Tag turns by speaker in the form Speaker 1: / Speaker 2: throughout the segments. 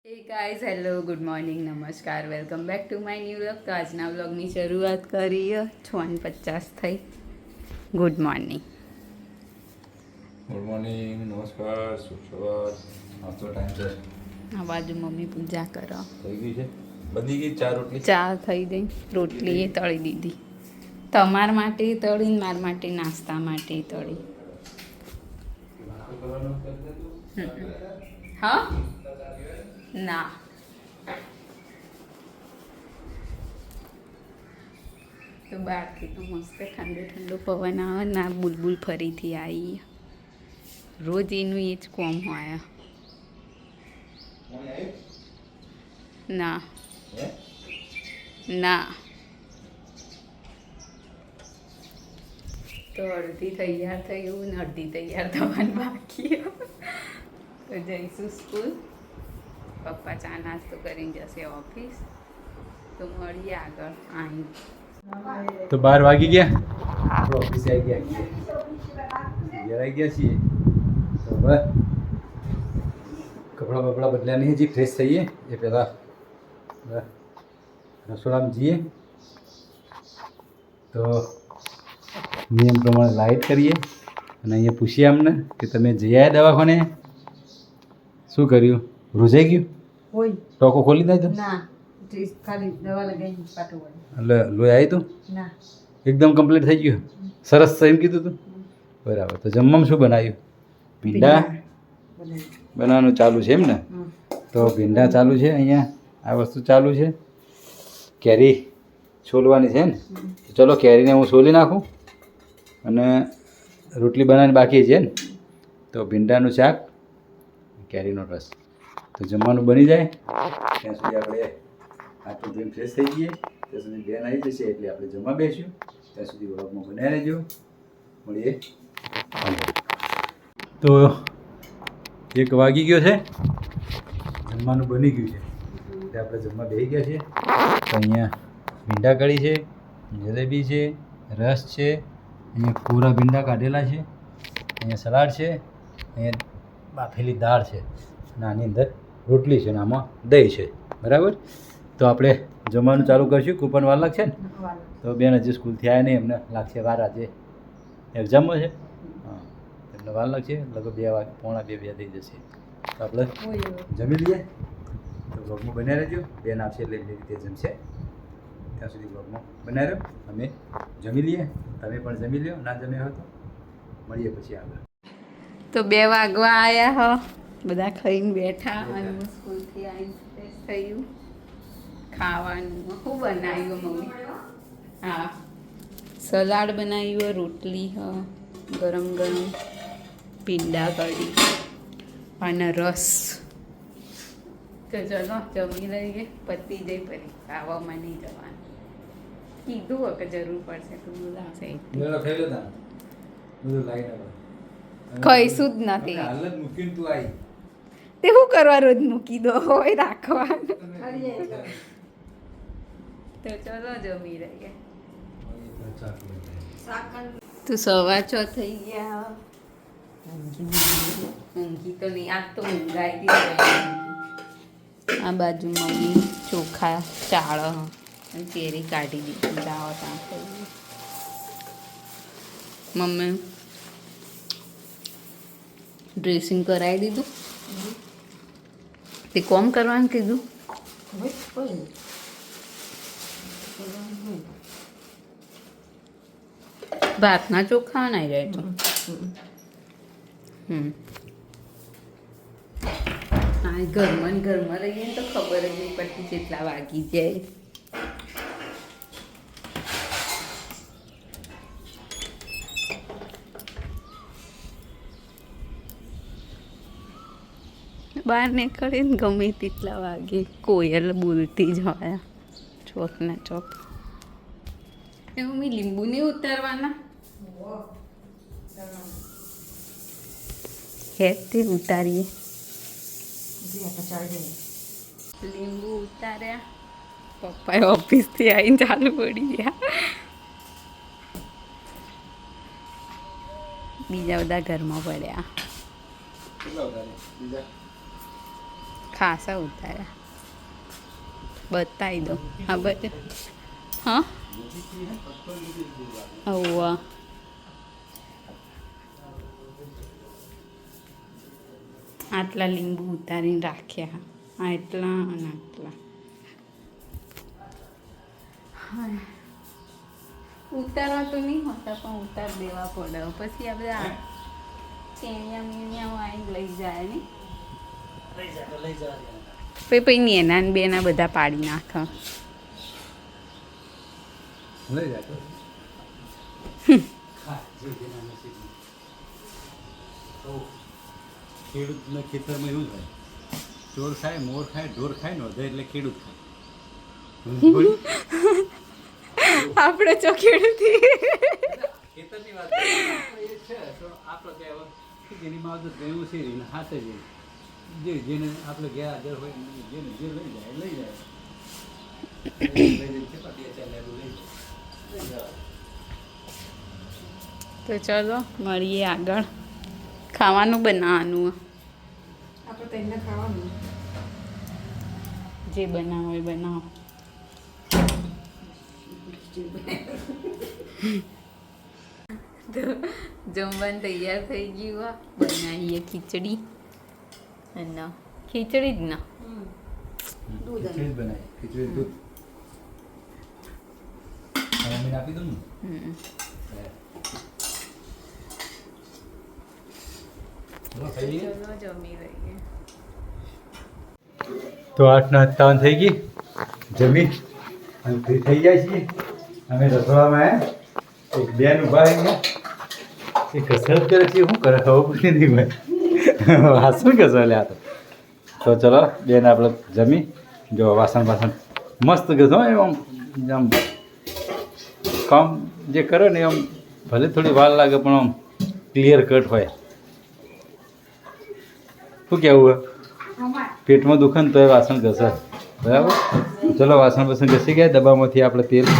Speaker 1: હે guys hello good morning નમસ્કાર welcome back to my new vlog. તો આજના વ્લોગની શરૂઆત કરીએ. 6:50 થઈ. Good morning.
Speaker 2: ગુડ મોર્નિંગ, નમસ્કાર, શુભ સવાર. નાસ્તો ટાઈમ છે.
Speaker 1: આ બાજુ મમ્મી પૂજા કરો.
Speaker 2: થઈ ગઈ છે, બની ગઈ ચા રોટલી.
Speaker 1: ચા થઈ ગઈ, રોટલી એ તળી દીધી. તમાર માટે તળી, માર માટે નાસ્તા માટે તળી. હા ના તો બહારથી તો મસ્ત ઠંડો ઠંડો પવન આવે ના બુલબુલ ફરીથી આવી. રોજ એનું એ જ કોમ હોય. ના ના તો અડધી તૈયાર થયું ને અડધી તૈયાર થવાનું બાકી. તો જઈશું સ્કૂલ. પપ્પા ચા નાસ્તો કરીને જશે ઓફિસ. તો મળીએ આગળ અહીં.
Speaker 2: તો 12 વાગી ગયા, આપણે ઓફિસે આવી ગયા. ઘેર આવી ગયા છીએ. તો હવે કપડાં બપડા બદલ્યા નહીં, હજી ફ્રેશ થઈએ એ પહેલાં રસોડામાં જઈએ. તો નિયમ પ્રમાણે લાઇટ કરીએ અને અહીંયા પૂછીએ અમને કે તમે જઈ આવ્યા દવાખાને? શું કર્યું? રૂજાઈ ગયું?
Speaker 3: હોય
Speaker 2: ટોકો ખોલી નાખ્યો?
Speaker 3: ના ખાલી દવા લગાવી પાટો વળી.
Speaker 2: એટલે લોહી આવી તું?
Speaker 3: ના
Speaker 2: એકદમ કમ્પ્લીટ થઈ ગયું? સરસ છે એમ કીધું તું? બરાબર. તો જમવામાં શું બનાવ્યું? ભીંડા બનાવવાનું ચાલુ છે એમ ને? તો ભીંડા ચાલુ છે અહીંયા, આ વસ્તુ ચાલુ છે. કેરી છોલવાની છે ને? ચલો કેરીને હું છોલી નાખું અને રોટલી બનાવવાની બાકી છે ને? તો ભીંડાનું શાક, કેરીનો રસ. તો જમવાનું બની જાય ત્યાં સુધી આપણે આટલું જેમ ફ્રેશ થઈ જઈએ ત્યાં સુધી બેન આવી જશે એટલે આપણે જમવા બેસ્યું. ત્યાં સુધી વ્લોગમાં બનાવી રહેજો. મળીએ. તો 1 વાગી ગયો છે, જમવાનું બની ગયું છે એટલે આપણે જમવા બેસી ગયા છીએ. તો અહીંયા ભીંડા કઢી છે, જલેબી છે, રસ છે, અહીંયા પૂરા ભીંડા કાઢેલા છે, અહીંયા સલાડ છે, અહીંયા બાફેલી દાળ છે, અને આની અંદર રોટલી છે, અને આમાં દહીં છે. બરાબર. તો આપણે જમવાનું ચાલુ કરીશું. કૂપન વાર લાગશે ને? તો બેન હજી સ્કૂલથી આવ્યા નહીં, એમને લાગશે વાર. આજે એક્ઝામમાં છે. હા, એટલે વાર લાગશે. લગભગ 2 વાગે, પોણા 2 થઈ જશે. તો આપણે જમી લઈએ. તો બ્લોગમાં બનાવી રહેજો. બેન આવશે એટલે એવી રીતે જમશે. ત્યાં સુધી બ્લોગમાં બનાવી રહ્યો. અમે જમી લઈએ, તમે પણ જમી લ્યો. ના જમ્યા હોય તો મળીએ પછી આગળ.
Speaker 1: તો 2 વાગવા આવ્યા હો, બધા ખાઈને બેઠા અને હું સ્કૂલથી આવીને ફ્રેશ થયું. ખાવાનું શું બનાવ્યું મમ્મી? હા, સલાડ બનાવ્યું, રોટલી હ, ગરમ ગરમ ભીંડા કઢી અને રસ. તો ચલો જમી લઈએ, પતી જઈ ફરી ખાવામાં નહીં જવાનું. કીધું હોય કે જરૂર પડશે તો બોલાવશે. ખાઈશું જ નથી. તે શું કરવા રોજ મૂકી દો હોય રાખવાનું. તો ચલો જમી લઈએ. તો 6:15 થઈ ગયા. ઊંઘી તો નહીં, આજ તો ઊંઘાઈ ગઈ. આ બાજુ મમ્મી ચોખા ચાળ કેરી કાઢી દીધી. જાઓ ત્યાં થઈ મમ્મી ડ્રેસિંગ કરાવી દીધું. તે કોમ કરવાનું કીધું. ભાતના ચોખા નાઈ જાય તો હા, ઘરમાં ને ઘરમાં રહીએ ને તો ખબર જ નહીં પડતી જેટલા વાગી જાય. બહાર નીકળે ને ગમે તેટલા વાગે કોયલ બોલતી જ હોય ચોક ના ચોક. એ મમ્મી લીંબુ નહીં ઉતારવાના? હેઠથી ઉતારીએ. લીંબુ ઉતાર્યા. પપ્પાએ ઓફિસથી આવીને ચાલુ પડી ગયા. બીજા બધા ઘરમાં પડ્યા. ખાસા ઉતાર્યા બતાવી દો આ બધું હા ઓવા આટલા લીંબુ ઉતારીને રાખ્યા આટલા અને આટલા હા ઉતારવા તો નહીં હોતા પણ ઉતાર દેવા પડે પછી આ બધા ચેણિયા મીણિયા આવીને લઈ જાય ને પછી નેના ને બેના બધા પાડી નાખે
Speaker 2: લઈ જાય ખેડૂતના ખેતરમાં એવું થાય ચોર ખાય મોર ખાય ઢોર ખાય ને વધે એટલે ખેડૂત ખાય
Speaker 1: આપણે ચોખેડુથી
Speaker 2: ખેતરની વાત એ છે તો આપણે કહેવાય જેની માં ગયું છે એને હાથે જે જેને આપણે ગયા હાજર હોય જેને જે લઈ જાય લઈ જાય
Speaker 1: તો ચલો મળીએ આગળ ખાવાનું બનાવવાનું
Speaker 3: આપણે તો એને ખાવાનું
Speaker 1: જે બનાવો એ બનાવો તો જમવાનું તૈયાર થઈ ગયું બનાવીએ ખીચડી અને ખીચડી જ ના
Speaker 3: દૂધ
Speaker 2: ખીચડી બનાવી ખીચડી દૂધ મમ્મીને આપી દઉં ને ચલો ખાઈએ
Speaker 1: ચલો જમી લઈએ
Speaker 2: તો 8:57 થઈ ગઈ જમી અને ફ્રી થઈ જાય છીએ અમે રસોડામાં એક બેન ઊભા રહીને એ કસરત કરે છે શું કરે ખબર પડતી નહીં ભાઈ આ શું કસર લે તો ચલો બેન આપણે જમી જો વાસણ મસ્ત ગયો એમ આમ કામ જે કરે ને આમ ભલે થોડી વાર લાગે પણ આમ ક્લિયર કટ હોય શું કહેવું હોય પેટમાં દુખે ને તો એ વાસણ ઘસે બરાબર ચલો વાસણ ઘસી ગયા ડબ્બામાંથી આપણે તેલ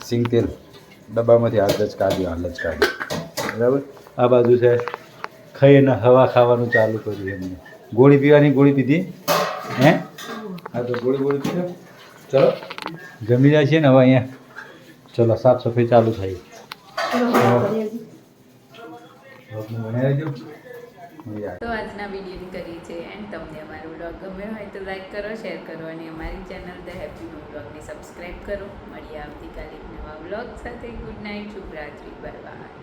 Speaker 2: સિંગ તેલ ડબ્બામાંથી હાલ જ કાઢ્યું બરાબર આ બાજુ છે ખાઈને હવા ખાવાનું ચાલુ કર્યું એમને ગોળી પીવાની ગોળી પીધી હે હા તો ગોળી પીધો ચલો જમી જાય છે ને હવે અહીંયા ચલો સાફ સફાઈ ચાલુ થઈ બનાવી
Speaker 1: તો આજના વિડીયોની કરી છે એન્ડ તમને અમારો વ્લોગ ગમ્યો હોય તો લાઈક કરો શેર કરો અને અમારી ચેનલ ધ હેપી હોમ વ્લોગને સબસ્ક્રાઈબ કરો મળીએ આવતીકાલે એક નવા વ્લોગ સાથે ગુડ નાઇટ શુભરાત્રી બાય બાય